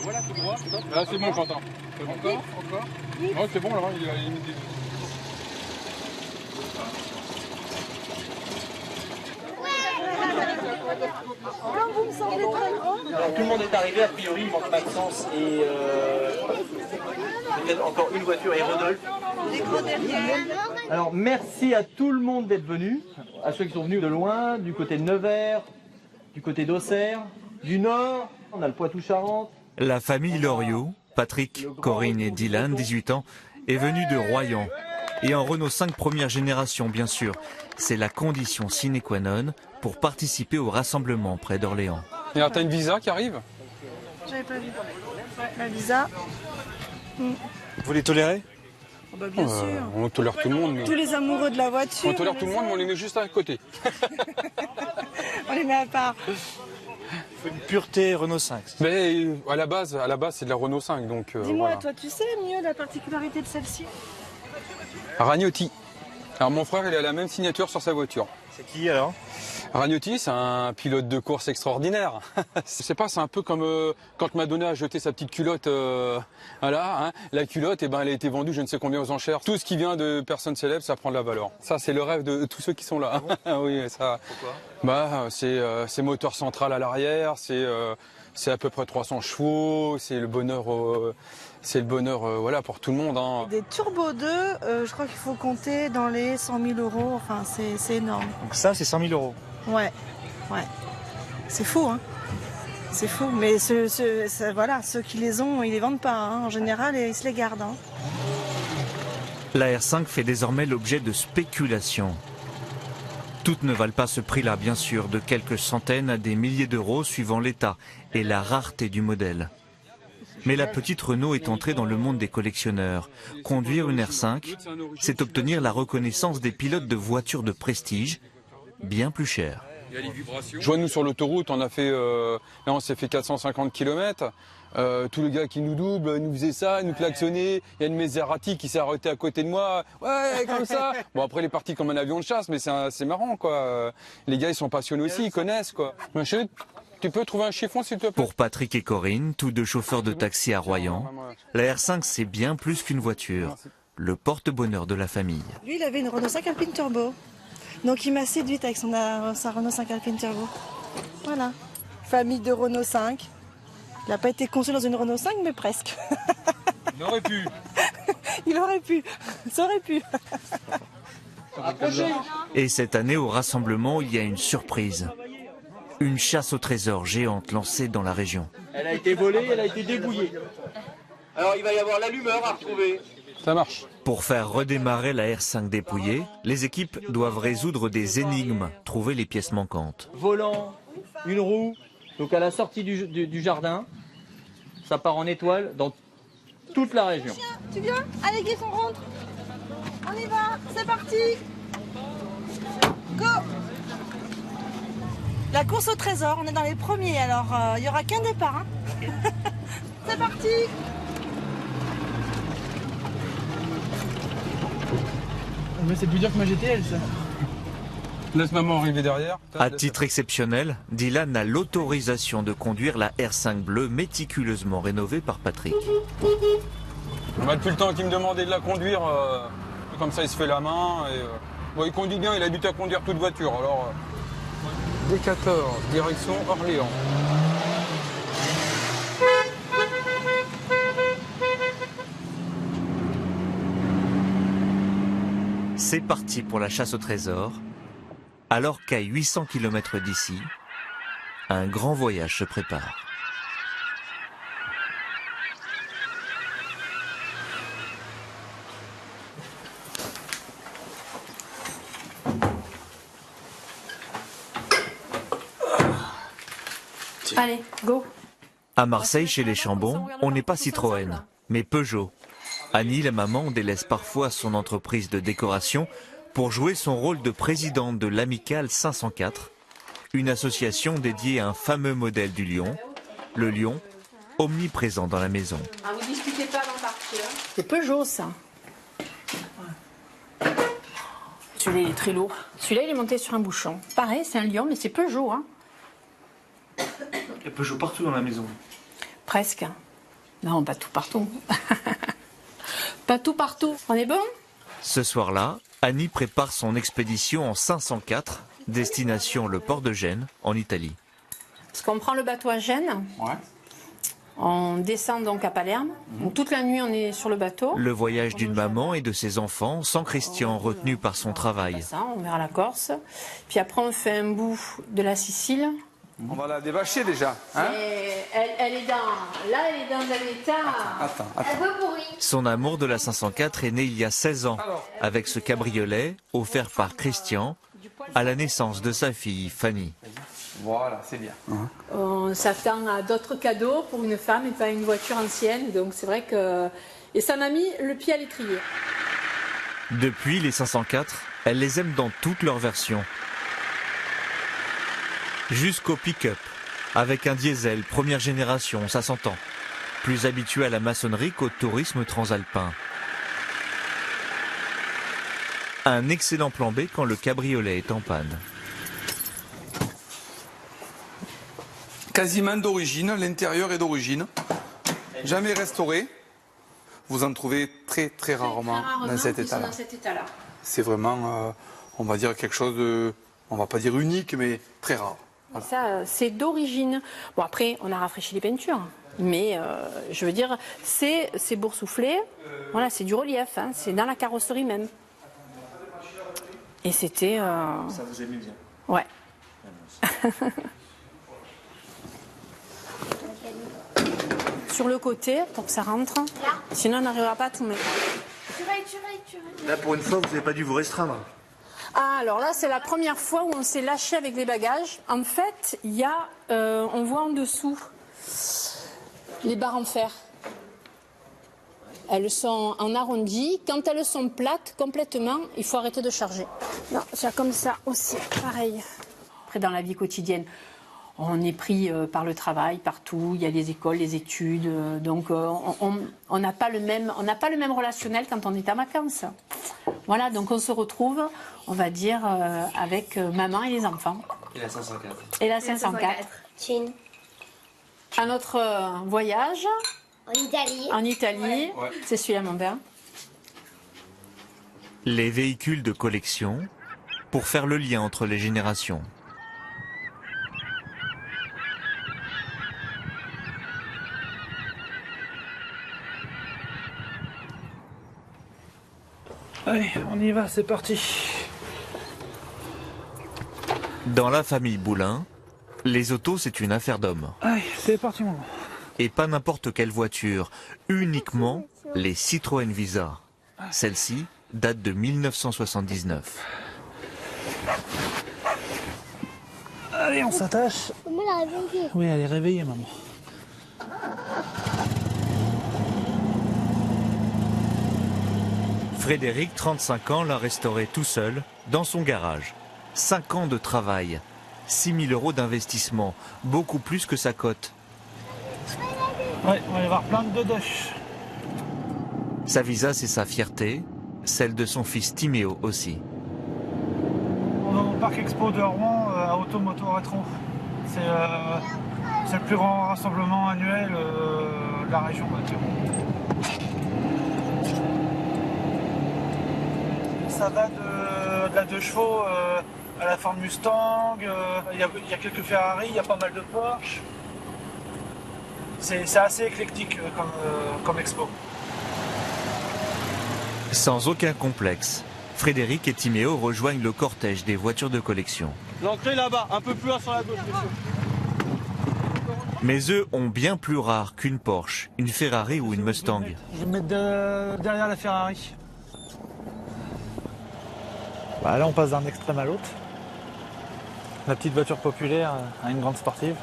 Voilà, tout droit. Là, c'est bon, Quentin. Encore. Ouais, c'est bon, là, il a mis des... Quand vous me semblez très grand. Alors tout le monde est arrivé, a priori, il manque Maxence et peut-être encore une voiture et Rodolphe. Les gros derrière. Alors merci à tout le monde d'être venu, à ceux qui sont venus de loin, du côté de Nevers, du côté d'Auxerre, du Nord, on a le Poitou-Charentes. La famille Loriot, Patrick, Corinne et Dylan, 18 ans, est venue de Royan. Et en Renault 5 première génération, bien sûr. C'est la condition sine qua non pour participer au rassemblement près d'Orléans. Et alors, t'as une visa qui arrive? J'avais pas vu. Ouais, la visa. Vous les tolérez? Oh bah bien sûr. On tolère tout le monde. Mais... Tous les amoureux de la voiture. On tolère tout le monde, mais on les met juste à côté. On les met à part. Il faut une pureté Renault 5. Mais à la base, c'est de la Renault 5, donc. Dis-moi, voilà. toi, tu sais mieux la particularité de celle-ci? Ragnotti. Alors mon frère, il a la même signature sur sa voiture. C'est qui alors? Ragnotti, c'est un pilote de course extraordinaire. C'est un peu comme quand Madonna a jeté sa petite culotte, voilà, hein, la culotte, elle a été vendue je ne sais combien aux enchères. Tout ce qui vient de personnes célèbres, ça prend de la valeur. Ça, c'est le rêve de tous ceux qui sont là. Ah oui, ça. Pourquoi? C'est moteur central à l'arrière, c'est à peu près 300 chevaux, c'est le bonheur. Voilà, pour tout le monde. Hein. Des Turbo 2, je crois qu'il faut compter dans les 100 000 €. Enfin, c'est énorme. Donc ça, c'est 100 000 €. Ouais. C'est fou, hein. C'est fou. Mais voilà, ceux qui les ont, ils les vendent pas. Hein. En général, ils se les gardent. Hein. La R5 fait désormais l'objet de spéculations. Toutes ne valent pas ce prix-là, bien sûr, de quelques centaines à des milliers d'euros suivant l'état et la rareté du modèle. Mais la petite Renault est entrée dans le monde des collectionneurs. Conduire une R5, c'est obtenir la reconnaissance des pilotes de voitures de prestige, bien plus chères. Je vois, nous, sur l'autoroute, on s'est fait 450 km. Tous les gars qui nous doublent, nous faisaient ça, nous klaxonnaient. Il y a une Maserati qui s'est arrêtée à côté de moi. Ouais, comme ça. Bon, après, il est parti comme un avion de chasse, mais c'est marrant, quoi. Les gars, ils sont passionnés aussi, ils connaissent, quoi. Tu peux trouver un chiffon, s'il te plaît? Pour Patrick et Corinne, tous deux chauffeurs de taxi à Royan, la R5, c'est bien plus qu'une voiture. Le porte-bonheur de la famille. Lui, il avait une Renault 5 Alpine Turbo. Donc, il m'a séduite avec sa Renault 5 Alpine Turbo. Voilà. Famille de Renault 5. Il n'a pas été conçu dans une Renault 5, mais presque. Il aurait pu. Il aurait pu. Ça aurait pu. Et cette année, au rassemblement, il y a une surprise. Une chasse au trésor géante lancée dans la région. Elle a été volée, elle a été débouillée. Alors il va y avoir l'allumeur à retrouver. Ça marche. Pour faire redémarrer la R5 dépouillée, les équipes doivent résoudre des énigmes, trouver les pièces manquantes. Volant, une roue, donc à la sortie du jardin, ça part en étoile dans toute la région. Tu viens? Allez, Guy, on rentre. On y va, c'est parti. Go! La course au trésor, on est dans les premiers, alors il n'y aura qu'un départ. Hein. C'est parti! Mais c'est plus dur que ma GTL, ça. Laisse maman arriver derrière. À titre exceptionnel, Dylan a l'autorisation de conduire la R5 bleue méticuleusement rénovée par Patrick. Depuis le temps qu'il me demandait de la conduire, comme ça il se fait la main. Bon, il conduit bien, il habite à conduire toute voiture. Alors, D14, direction Orléans. C'est parti pour la chasse au trésor, alors qu'à 800 km d'ici, un grand voyage se prépare. Allez, go! À Marseille, chez les Chambons, on n'est pas Citroën, mais Peugeot. Annie, la maman, délaisse parfois son entreprise de décoration pour jouer son rôle de présidente de l'Amicale 504, une association dédiée à un fameux modèle du lion, le lion, omniprésent dans la maison. Ah, vous discutez pas avant de partir. C'est Peugeot, ça. Celui-là, il est très lourd. Celui-là, il est monté sur un bouchon. Pareil, c'est un lion, mais c'est Peugeot. Hein. Il y a Peugeot partout dans la maison. Presque. Non, pas tout partout. Pas tout partout. On est bon? Ce soir-là, Annie prépare son expédition en 504, destination le port de Gênes, en Italie. Parce qu'on prend le bateau à Gênes. Ouais. On descend donc à Palerme. Donc, toute la nuit, on est sur le bateau. Le voyage d'une maman et de ses enfants, sans Christian retenu par son travail. Ça, on verra la Corse. Puis après, on fait un bout de la Sicile. On va la débâcher déjà. Hein? Et elle est dans... Là, elle est dans un état... Attends. Un peu pourri. Son amour de la 504 est né il y a 16 ans, avec ce cabriolet offert par Christian à la naissance de sa fille Fanny. Voilà, c'est bien. On s'attend à d'autres cadeaux pour une femme et pas une voiture ancienne. Donc c'est vrai que... Et ça m'a mis le pied à l'étrier. Depuis les 504, elle les aime dans toutes leurs versions. Jusqu'au pick-up, avec un diesel première génération, ça s'entend. Plus habitué à la maçonnerie qu'au tourisme transalpin. Un excellent plan B quand le cabriolet est en panne. Quasiment d'origine, l'intérieur est d'origine. Jamais restauré. Vous en trouvez très rarement dans cet état-là. C'est vraiment, on va dire, quelque chose de, on va pas dire unique, mais très rare. Voilà. Ça, c'est d'origine. Bon, après, on a rafraîchi les peintures. Mais, je veux dire, c'est boursouflé. Voilà, c'est du relief. Hein, c'est dans la carrosserie même. Et c'était... Ça vous aimait bien? Ouais. Sur le côté, pour que ça rentre. Sinon, on n'arrivera pas à tout mettre. Là, pour une fois, vous n'avez pas dû vous restreindre. Ah, alors là, c'est la première fois où on s'est lâché avec les bagages. En fait, il y a, on voit en dessous les barres en fer. Elles sont en arrondi. Quand elles sont plates complètement, il faut arrêter de charger. Non, c'est comme ça aussi, pareil. Après, dans la vie quotidienne, on est pris par le travail partout. Il y a les écoles, les études. Donc, on n'a pas le même relationnel quand on est en vacances. Voilà, donc on se retrouve, on va dire, avec maman et les enfants. Et la 504. Et la 504. À notre voyage. En Italie. Ouais. C'est celui-là, mon père. Les véhicules de collection pour faire le lien entre les générations. Allez, on y va, c'est parti. Dans la famille Boulin, les autos c'est une affaire d'hommes. Allez, c'est parti, mon gars. Et pas n'importe quelle voiture, uniquement les Citroën Visa. Celle-ci date de 1979. Allez, on s'attache. Maman l'a réveillée. Oui, elle est réveillée, maman. Frédéric, 35 ans, l'a restauré tout seul, dans son garage. 5 ans de travail, 6 000 € d'investissement, beaucoup plus que sa cote. Ouais, on va y avoir plein de dodoches. Sa Visa, c'est sa fierté, celle de son fils Timéo aussi. On va au Parc Expo de Rouen à Automoto Rétro. C'est le plus grand rassemblement annuel de la région, on va dire. Ça va de la 2 chevaux à la Ford Mustang, il y a quelques Ferrari, il y a pas mal de Porsche. C'est assez éclectique comme expo. Sans aucun complexe, Frédéric et Timéo rejoignent le cortège des voitures de collection. L'entrée là-bas, un peu plus loin sur la gauche, monsieur. Mais eux ont bien plus rare qu'une Porsche, une Ferrari ou une Mustang. Je vais me mettre derrière la Ferrari. Bah là on passe d'un extrême à l'autre. La petite voiture populaire à une grande sportive.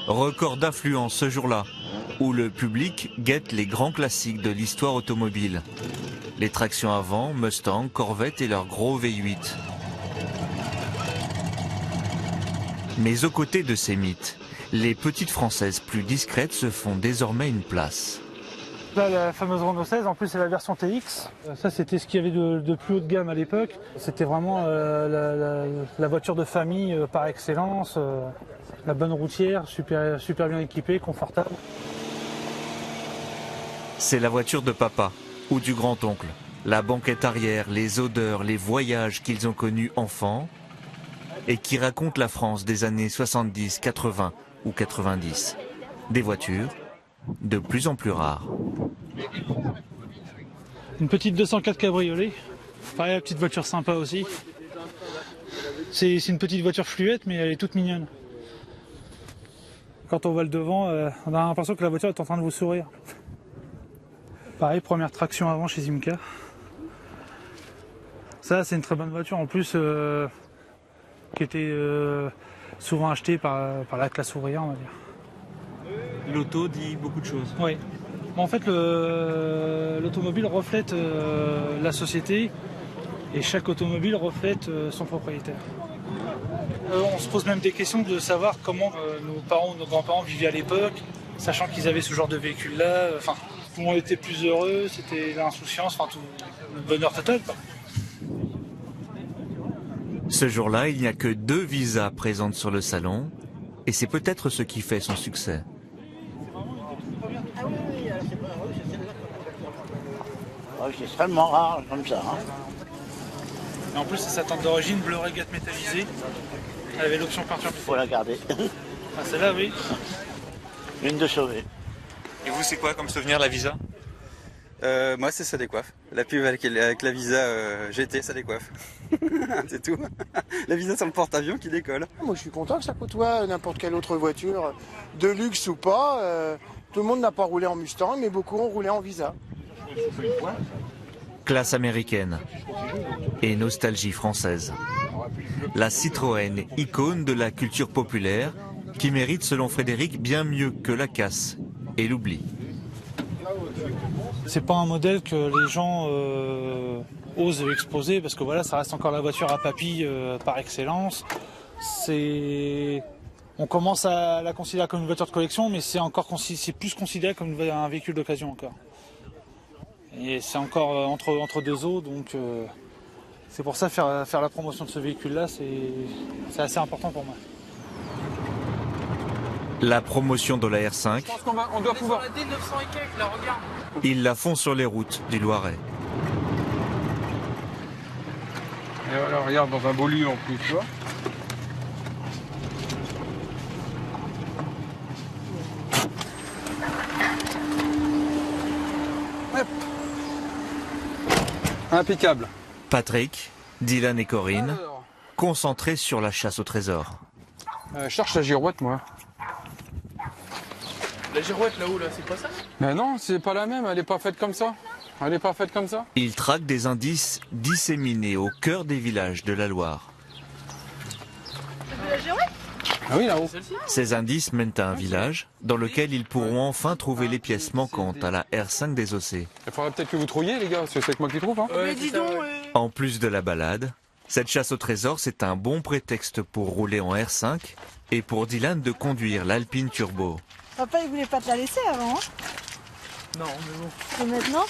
Record d'affluence ce jour-là, où le public guette les grands classiques de l'histoire automobile. Les tractions avant, Mustang, Corvette et leurs gros V8. Mais aux côtés de ces mythes, les petites françaises plus discrètes se font désormais une place. Là, la fameuse Renault 16, en plus c'est la version TX. Ça c'était ce qu'il y avait de plus haut de gamme à l'époque. C'était vraiment la voiture de famille par excellence. La bonne routière, super bien équipée, confortable. C'est la voiture de papa ou du grand-oncle. La banquette arrière, les odeurs, les voyages qu'ils ont connus enfants et qui racontent la France des années 70, 80 ou 90. Des voitures de plus en plus rares. Une petite 204 cabriolet. Pareil, la petite voiture sympa aussi. C'est une petite voiture fluette, mais elle est toute mignonne. Quand on voit le devant, on a l'impression que la voiture est en train de vous sourire. Pareil, première traction avant chez Zimca. Ça, c'est une très bonne voiture en plus, qui était souvent achetée par la classe ouvrière, on va dire. L'auto dit beaucoup de choses. Oui. En fait, l'automobile reflète la société et chaque automobile reflète son propriétaire. On se pose même des questions de savoir comment nos parents ou nos grands-parents vivaient à l'époque, sachant qu'ils avaient ce genre de véhicule-là. Enfin, tout le monde était plus heureux, c'était l'insouciance, enfin tout le bonheur total, quoi. Ce jour-là, il n'y a que 2 visas présentes sur le salon et c'est peut-être ce qui fait son succès. C'est extrêmement rare comme ça. Hein. Et en plus, c'est sa tente d'origine, bleu régate métallisé. Elle avait l'option peinture. Il faut la garder. Ah, celle-là, oui. Une de sauvée. Et vous, c'est quoi comme souvenir la Visa? Moi, c'est ça décoiffe. La pub avec la Visa GT, ça décoiffe. C'est tout. La Visa, c'est le porte-avions qui décolle. Moi, je suis content que ça côtoie n'importe quelle autre voiture, de luxe ou pas. Tout le monde n'a pas roulé en Mustang, mais beaucoup ont roulé en Visa. Classe américaine et nostalgie française. La Citroën, icône de la culture populaire, qui mérite selon Frédéric bien mieux que la casse et l'oubli. C'est pas un modèle que les gens osent exposer parce que voilà, ça reste encore la voiture à papy par excellence. On commence à la considérer comme une voiture de collection, mais c'est plus considéré comme un véhicule d'occasion encore. Et c'est encore entre deux eaux, donc c'est pour ça faire la promotion de ce véhicule-là, c'est assez important pour moi. La promotion de la R5, Je pense qu'on doit pouvoir. ils la font sur les routes du Loiret. Et voilà, regarde, dans un beau lieu en plus, tu vois. Hop. Impeccable. Patrick, Dylan et Corinne, concentrés sur la chasse au trésor. Je cherche la girouette, moi. La girouette là-haut, là, c'est pas ça? Mais non, c'est pas la même, elle est pas faite comme ça. Elle est pas faite comme ça. Ils traquent des indices disséminés au cœur des villages de la Loire. La girouette? Ah oui, là-haut. Ces indices mènent à un village dans lequel ils pourront enfin trouver les pièces manquantes à la R5 des Ossets. Il faudrait peut-être que vous trouviez, les gars, parce que c'est moi qui trouve. Hein. Mais dis donc, En plus de la balade, cette chasse au trésor, c'est un bon prétexte pour rouler en R5 et pour Dylan de conduire l'Alpine Turbo. Papa, il voulait pas te la laisser avant, hein? Non, mais bon. Et maintenant?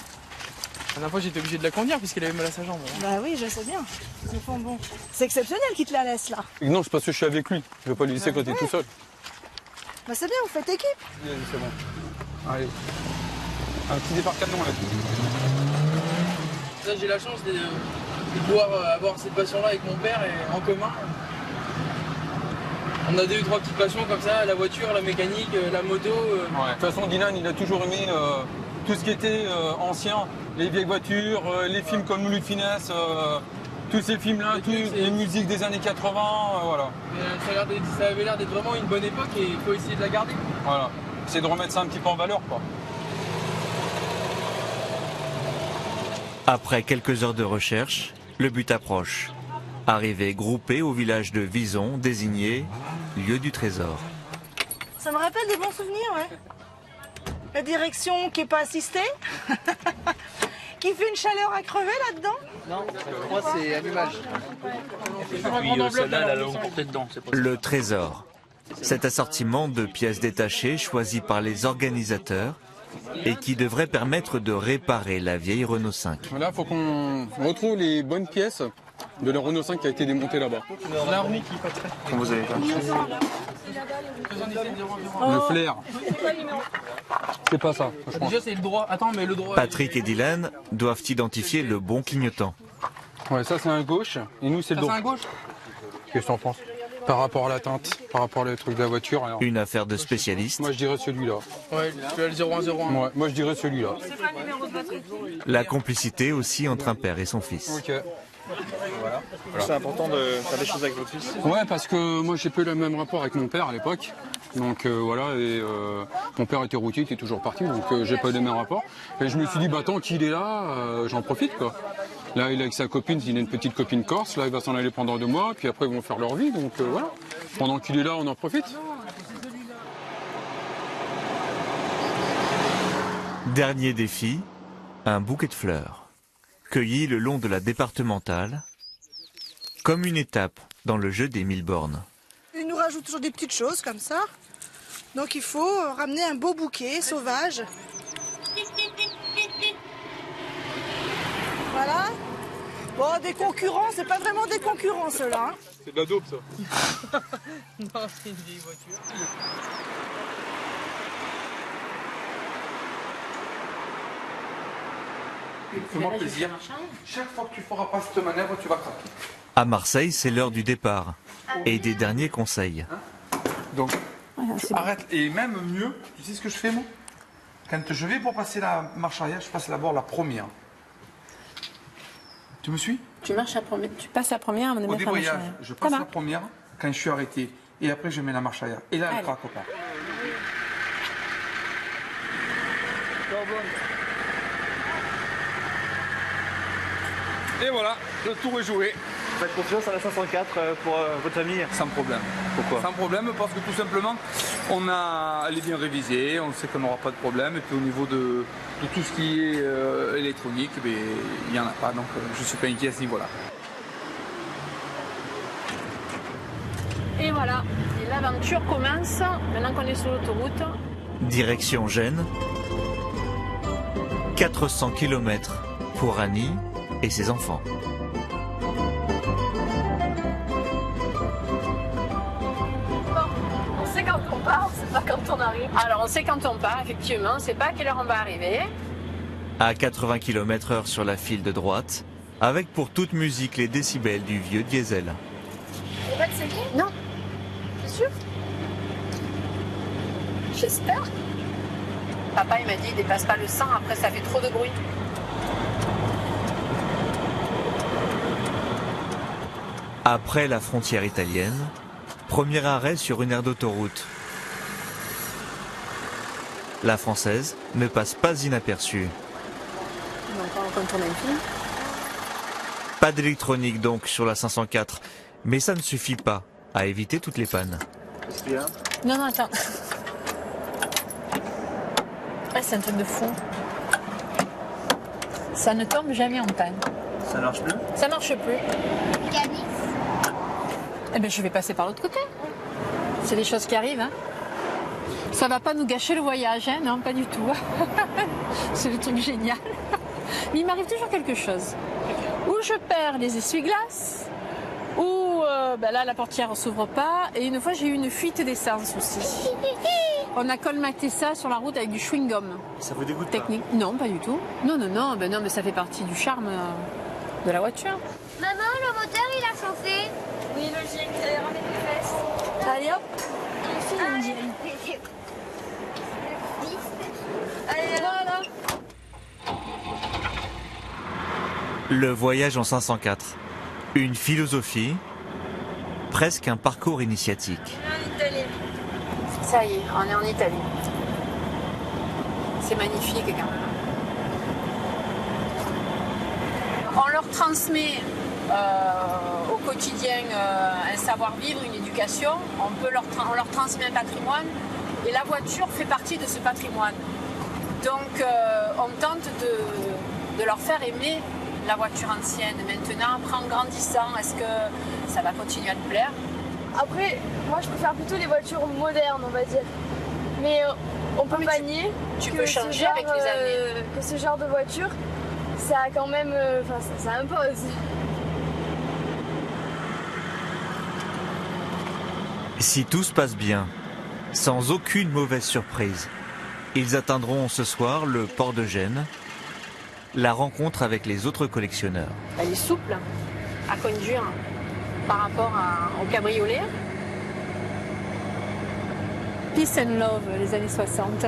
La dernière fois, j'étais obligé de la conduire puisqu'elle avait mal à sa jambe. Hein. Bah oui, je sais bien. Ils font bon. C'est exceptionnel qu'il te la laisse là. Non, c'est parce que je suis avec lui. Je vais pas lui laisser quand il est tout seul. Bah c'est bien, vous faites équipe. Allez, c'est bon. Allez. Un petit départ canon là. Là, j'ai la chance de pouvoir avoir cette passion-là avec mon père et en commun. On a 2 ou 3 petites passions comme ça, la voiture, la mécanique, la moto. Ouais. De toute façon, Dylan, il a toujours aimé tout ce qui était ancien. Les vieilles voitures, les films comme Louis de Finesse, tous ces films-là, toutes les musiques des années 80, voilà. Ça avait l'air d'être vraiment une bonne époque et il faut essayer de la garder. Voilà. C'est de remettre ça un petit peu en valeur, quoi. Après quelques heures de recherche, le but approche. Arrivé groupé au village de Vison, désigné lieu du trésor. Ça me rappelle des bons souvenirs, ouais. La direction qui n'est pas assistée, qui fait une chaleur à crever là-dedans. Non, moi c'est allumage. Et puis celle-là, elle a l'eau portée dedans. Le trésor. Cet assortiment de pièces détachées choisies par les organisateurs et qui devrait permettre de réparer la vieille Renault 5. Là, il faut qu'on retrouve les bonnes pièces de la Renault 5 qui a été démontée là-bas. L'armée qui passerait. Quand vous avez fait Le flair. C'est pas ça, je pense. Déjà, c'est le droit. Attends, mais le droit. Patrick et Dylan doivent identifier le bon clignotant. Ouais, ça c'est un gauche, et nous c'est le droit. C'est un gauche. Qu'est-ce que t'en penses? Par rapport à la teinte, par rapport au truc de la voiture. Alors. Une affaire de spécialiste. Moi je dirais celui-là. Ouais, tu as le 0101. Ouais, moi je dirais celui-là. La complicité aussi entre un père et son fils. Ok. Voilà. C'est important de faire des choses avec votre fils. Ouais, parce que moi j'ai pas eu le même rapport avec mon père à l'époque. Donc voilà, et mon père était routier, il était toujours parti, donc j'ai pas eu le même rapport. Et je me suis dit, bah tant qu'il est là, j'en profite quoi. Là, il est avec sa copine, il a une petite copine corse, là il va s'en aller pendant 2 mois, puis après ils vont faire leur vie, donc voilà. Pendant qu'il est là, on en profite. Dernier défi, un bouquet de fleurs, cueilli le long de la départementale, comme une étape dans le jeu des 1000 bornes. Il nous rajoute toujours des petites choses comme ça. Donc il faut ramener un beau bouquet sauvage. Voilà. Bon, des concurrents, c'est pas vraiment des concurrents ceux-là. Hein. C'est de la dope ça. Non, c'est une vieille voiture. Fais-moi plaisir. Chaque fois que tu feras pas cette manœuvre, tu vas craquer. À Marseille, c'est l'heure du départ et des derniers conseils. Donc, tu arrêtes. Et même mieux, tu sais ce que je fais moi? Quand je vais pour passer la marche arrière, je passe d'abord la première. Tu me suis? Tu passes la première avant de Au mettre la marche débrayage, arrière. je passe la première quand je suis arrêté. Et après, je mets la marche arrière. Et là, elle craque pas. Et voilà, le tour est joué. Vous faites confiance à la 504 pour votre famille? Sans problème. Pourquoi? Sans problème, parce que tout simplement, elle est bien révisée, on sait qu'on n'aura pas de problème. Et puis au niveau de tout ce qui est électronique, il n'y en a pas. Donc je ne suis pas inquiet à ce niveau-là. Et voilà, et l'aventure commence, maintenant qu'on est sur l'autoroute. Direction Gênes, 400 km pour Annie et ses enfants. On sait quand on part, on sait pas quand on arrive. Alors on sait quand on part, effectivement, on sait pas à quelle heure on va arriver. À 80 km/h sur la file de droite, avec pour toute musique les décibels du vieux diesel. On va te saigner? Non. T'es sûr? J'espère. Papa il m'a dit, il dépasse pas le 100, après ça fait trop de bruit. Après la frontière italienne, premier arrêt sur une aire d'autoroute. La française ne passe pas inaperçue. On va encore contourner le fil. Pas d'électronique donc sur la 504, mais ça ne suffit pas à éviter toutes les pannes. Qu'est-ce qu'il y a? Non, non, attends. Ah, c'est un truc de fou. Ça ne tombe jamais en panne. Ça marche plus? Ça marche plus. Eh bien, je vais passer par l'autre côté. C'est des choses qui arrivent. Hein. Ça va pas nous gâcher le voyage, hein. Non, pas du tout. C'est le truc génial. Mais il m'arrive toujours quelque chose. Ou je perds les essuie-glaces, ou là, la portière ne s'ouvre pas. Et une fois, j'ai eu une fuite d'essence aussi. On a colmaté ça sur la route avec du chewing-gum. Ça vous dégoûte technique? Non, pas du tout. Non, mais ça fait partie du charme de la voiture. Maman, le moteur, il a chauffé. Oui, logique, remet les fesses. Allez hop. Allez, voilà. Le voyage en 504, une philosophie, presque un parcours initiatique. On est en Italie. Ça y est, on est en Italie. C'est magnifique quand même. On leur transmet au quotidien un savoir-vivre, une éducation. On leur transmet un patrimoine et la voiture fait partie de ce patrimoine. Donc on tente de leur faire aimer la voiture ancienne. Maintenant, après en grandissant, est-ce que ça va continuer à te plaire? Après, moi je préfère plutôt les voitures modernes, on va dire. Mais on peut pas nier tu que peux changer avec les années. Que ce genre de voiture, ça a quand même, ça impose. Si tout se passe bien, sans aucune mauvaise surprise, ils atteindront ce soir le port de Gênes, la rencontre avec les autres collectionneurs. Elle est souple à conduire par rapport au cabriolet. Peace and love, les années 60.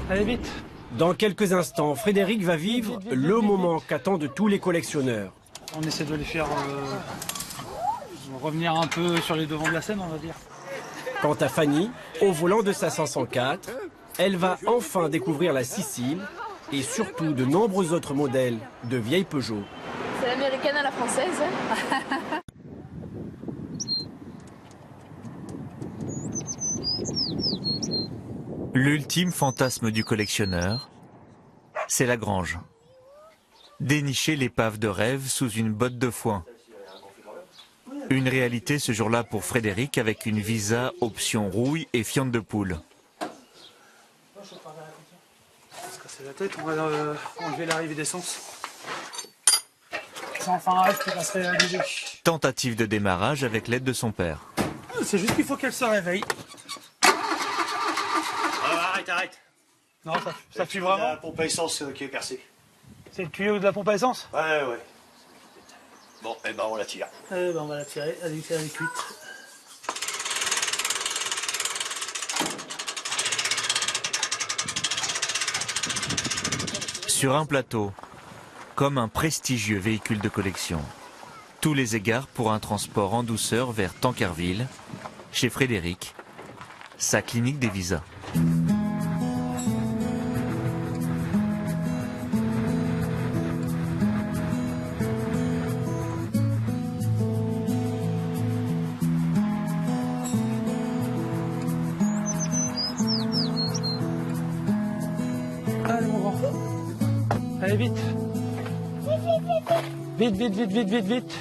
Allez vite. Dans quelques instants, Frédéric va vivre le moment qu'attendent tous les collectionneurs. On essaie de les faire revenir un peu sur les devants de la scène, on va dire. Quant à Fanny, au volant de sa 504, elle va enfin découvrir la Sicile et surtout de nombreux autres modèles de vieilles Peugeot. C'est l'américaine à la française. L'ultime fantasme du collectionneur, c'est la grange. Dénicher l'épave de rêve sous une botte de foin. Une réalité ce jour-là pour Frédéric avec une Visa option rouille et fiente de poule. On va se casser la tête, on va enlever l'arrivée d'essence. C'est enfin un rêve qui va se réaliser. Tentative de démarrage avec l'aide de son père. C'est juste qu'il faut qu'elle se réveille. Arrête. Non, ça fuit vraiment. La pompe à essence qui est percée. C'est le tuyau de la pompe à essence? Ouais. Bon, eh ben on la tire. On va la tirer, elle est cuite. Sur un plateau, comme un prestigieux véhicule de collection. Tous les égards pour un transport en douceur vers Tancarville, chez Frédéric, sa clinique des visas. Allez, on va. Allez, vite. Vite.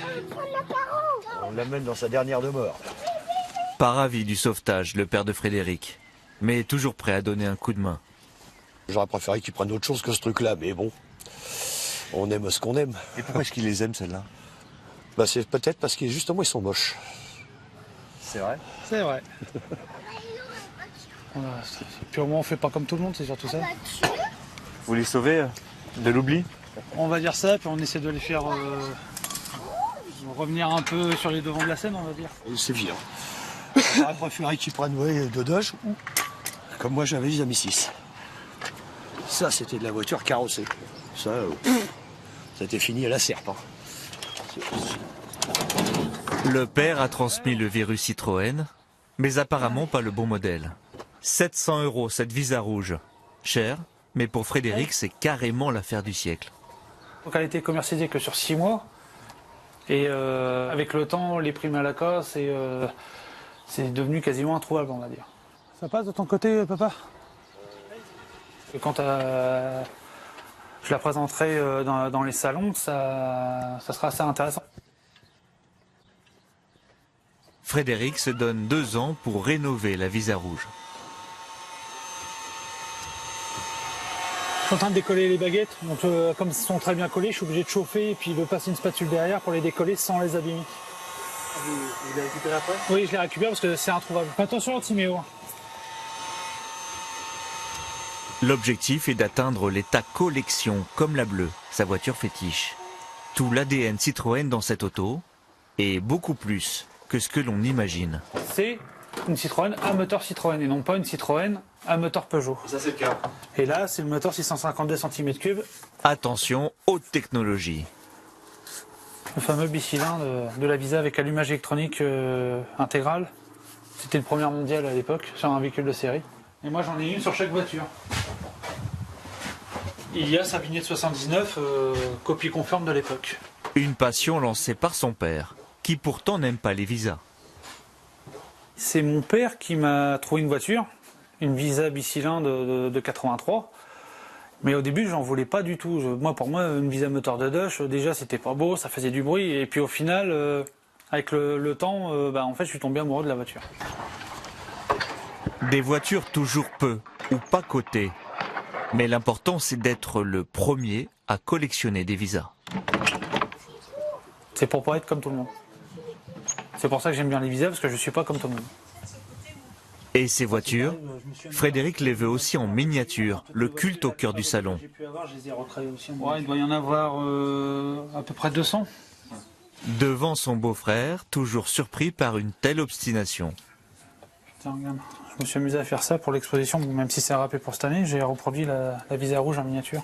On l'amène dans sa dernière demeure. Pas ravi du sauvetage, le père de Frédéric, mais toujours prêt à donner un coup de main. J'aurais préféré qu'ils prennent autre chose que ce truc-là, mais bon, on aime ce qu'on aime. Et pourquoi est-ce qu'ils les aiment, celles-là? Bah, c'est peut-être parce que justement, ils sont moches. C'est vrai? C'est vrai. Puis au moins, on fait pas comme tout le monde, c'est surtout ça. Vous les sauvez de l'oubli? On va dire ça, puis on essaie de les faire revenir un peu sur les devants de la scène, on va dire. C'est vilain. J'aurais préféré qu'ils prennent de Dodge ou, comme moi j'avais les Ami 6. Ça, c'était de la voiture carrossée. Ça a été fini à la serpe. Hein. Le père a transmis le virus Citroën, mais apparemment pas le bon modèle. 700 € cette Visa rouge. Cher, mais pour Frédéric, c'est carrément l'affaire du siècle. Donc elle a été commercialisée que sur 6 mois. Et avec le temps, les primes à la casse, c'est devenu quasiment introuvable, on va dire. Ça passe de ton côté, papa? Quand je la présenterai dans les salons, ça sera assez intéressant. Frédéric se donne 2 ans pour rénover la Visa rouge. Je suis en train de décoller les baguettes, donc comme elles sont très bien collées, je suis obligé de chauffer et puis de passer une spatule derrière pour les décoller sans les abîmer. Vous les récupérez après? Oui, je les récupère parce que c'est introuvable. Attention à Timéo. L'objectif est d'atteindre l'état collection, comme la bleue, sa voiture fétiche. Tout l'ADN Citroën dans cette auto, et beaucoup plus que ce que l'on imagine. C'est une Citroën à moteur Citroën et non pas une Citroën à moteur Peugeot. Ça c'est le cas. Et là, c'est le moteur 652 cm3. Attention, haute technologie. Le fameux bicylindre de la Visa avec allumage électronique intégral. C'était le premier mondial à l'époque sur un véhicule de série. Et moi j'en ai une sur chaque voiture. Il y a sa vignette 79, copie conforme de l'époque. Une passion lancée par son père, qui pourtant n'aime pas les visas. C'est mon père qui m'a trouvé une voiture, une Visa bicylindre de 83. Mais au début, j'en voulais pas du tout. Pour moi, une Visa moteur de Dodge, déjà, c'était pas beau, ça faisait du bruit. Et puis au final, Avec le temps, en fait, je suis tombé amoureux de la voiture. Des voitures toujours peu ou pas cotées. Mais l'important, c'est d'être le premier à collectionner des visas. C'est pour pas être comme tout le monde. C'est pour ça que j'aime bien les visas, parce que je suis pas comme tout le monde. Et ces voitures, Frédéric les veut aussi en miniature, le culte au cœur du salon. Ouais, il doit y en avoir à peu près 200. Devant son beau-frère, toujours surpris par une telle obstination. Tiens, regarde. Je me suis amusé à faire ça pour l'exposition, même si c'est râpé pour cette année. J'ai reproduit la Visa rouge en miniature,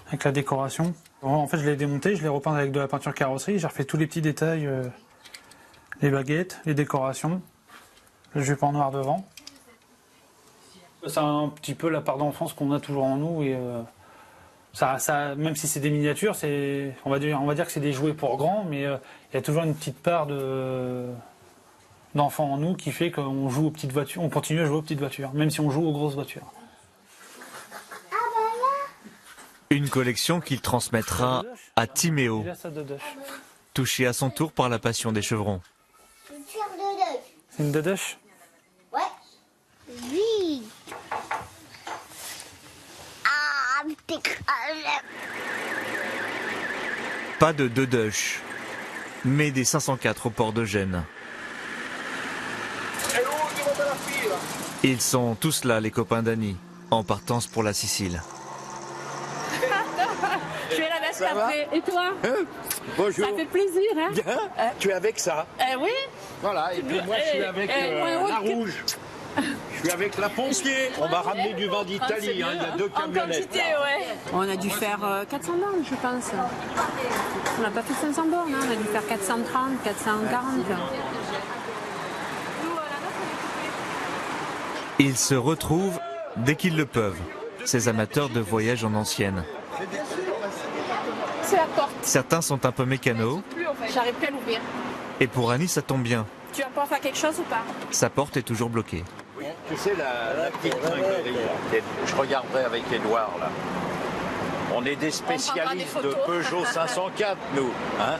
avec la décoration. En fait, je l'ai démonté, je l'ai repeint avec de la peinture carrosserie. J'ai refait tous les petits détails, les baguettes, les décorations, le jupe en noir devant. C'est un petit peu la part d'enfance qu'on a toujours en nous. Et, même si c'est des miniatures, on va dire que c'est des jouets pour grands, mais il y a toujours une petite part d'enfants en nous qui fait qu'on joue aux petites voitures, on continue à jouer aux petites voitures, même si on joue aux grosses voitures. Une collection qu'il transmettra à Timéo, touché à son tour par la passion des chevrons. C'est une Dodoche ? Ouais. Oui. Ah, t'es Pas de Dodoche, mais des 504 au port de Gênes. Ils sont tous là, les copains d'Annie, en partance pour la Sicile. Je vais la mettre après. Et toi? Bonjour. Ça fait plaisir, hein? Bien. Tu es avec ça? Oui. Voilà, et puis moi je suis avec la rouge. Je suis avec la pompier. On va ramener du vin d'Italie, il y a 2 camionnettes. On a dû faire 400 bornes, je pense. On n'a pas fait 500 bornes, hein. On a dû faire 430, 440. Ils se retrouvent dès qu'ils le peuvent, ces amateurs de voyage en ancienne. C'est la porte. Certains sont un peu mécanos, J'arrive plus à l'ouvrir. et pour Annie ça tombe bien, Tu vas pouvoir faire quelque chose ou pas? sa porte est toujours bloquée. Tu sais, la petite trinquerie, je regarderai avec Édouard là. On est des spécialistes de Peugeot 504, nous. Hein?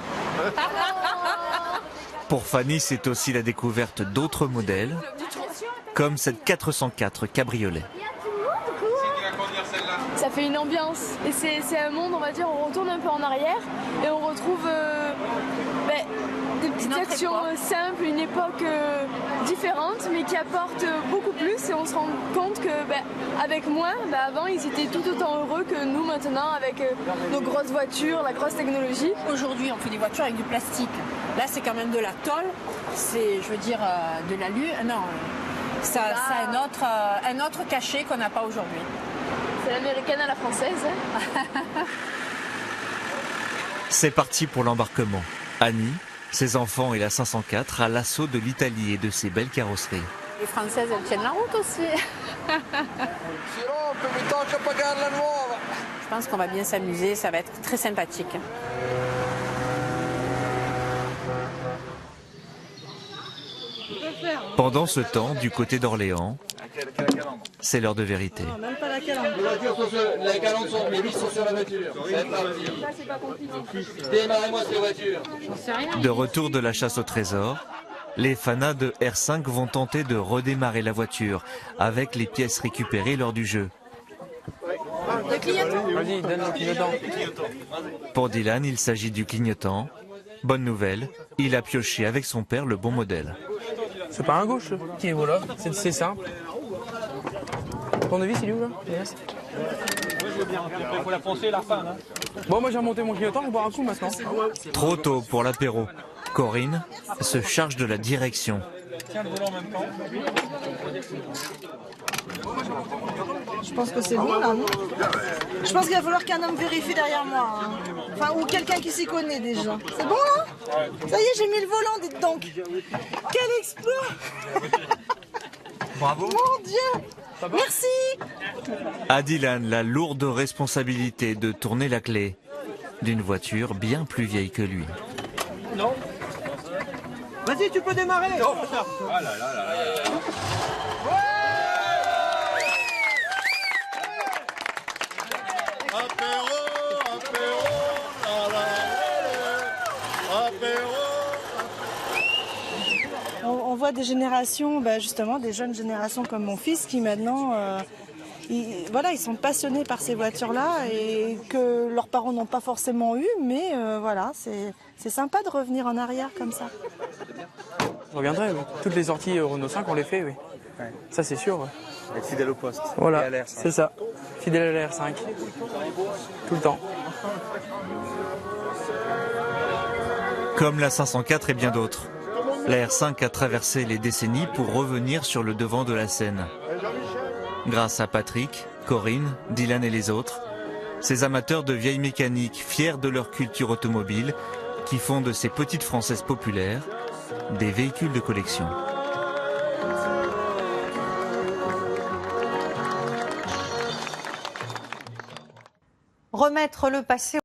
Pour Fanny, c'est aussi la découverte d'autres modèles, comme cette 404 cabriolet. Ça fait une ambiance et c'est un monde, on va dire, on retourne un peu en arrière et on retrouve des petites actions simples, une époque différente mais qui apporte beaucoup plus et on se rend compte que avec moins, avant ils étaient tout autant heureux que nous maintenant avec nos grosses voitures, la grosse technologie. Aujourd'hui on fait des voitures avec du plastique. Là c'est quand même de la tôle, c'est je veux dire de l'alu. Non, ça a un autre cachet qu'on n'a pas aujourd'hui. C'est l'américaine à la française. C'est parti pour l'embarquement. Annie, ses enfants et la 504 à l'assaut de l'Italie et de ses belles carrosseries. Les Françaises, elles tiennent la route aussi. Je pense qu'on va bien s'amuser, ça va être très sympathique. Pendant ce temps, du côté d'Orléans, c'est l'heure de vérité. Non, même pas la calandre. Les calandres sont, les vis sont sur la voiture. C'est pas compliqué. Démarrez-moi cette voiture. De retour de la chasse au trésor, les fanas de R5 vont tenter de redémarrer la voiture avec les pièces récupérées lors du jeu. Le clignotant. Vas-y, donne le clignotant. Pour Dylan, il s'agit du clignotant. Bonne nouvelle, il a pioché avec son père le bon modèle. C'est pas un gauche qui est voilà, c'est simple. Ton devis, il est où là? Yes. Moi je veux bien, il faut la foncer la fin. Bon, moi j'ai remonté mon clignotant, je vais boire un coup maintenant. Trop tôt pour l'apéro. Corinne se charge de la direction. Tiens le volant en même temps. Je pense que c'est bon là, non? Je pense qu'il va falloir qu'un homme vérifie derrière moi. Hein. Enfin, ou quelqu'un qui s'y connaît déjà. C'est bon là? Ça y est, j'ai mis le volant, dites donc. Quel exploit! Bravo. Mon Dieu! Merci! À Dylan, la lourde responsabilité de tourner la clé d'une voiture bien plus vieille que lui. Non. Vas-y, tu peux démarrer. Oh, ah là là là là. voit des générations, justement des jeunes générations comme mon fils qui maintenant, ils sont passionnés par ces voitures-là et que leurs parents n'ont pas forcément eu, mais voilà, c'est sympa de revenir en arrière comme ça. Je reviendrai, oui. Toutes les sorties Renault 5, on les fait, oui. Ouais. Ça, c'est sûr. Ouais. Être fidèle au poste. Voilà, c'est ça. Fidèle à la R5. Tout le temps. Comme la 504 et bien d'autres, la R5 a traversé les décennies pour revenir sur le devant de la scène. Grâce à Patrick, Corinne, Dylan et les autres, ces amateurs de vieilles mécaniques fiers de leur culture automobile qui font de ces petites Françaises populaires des véhicules de collection. Remettre le passé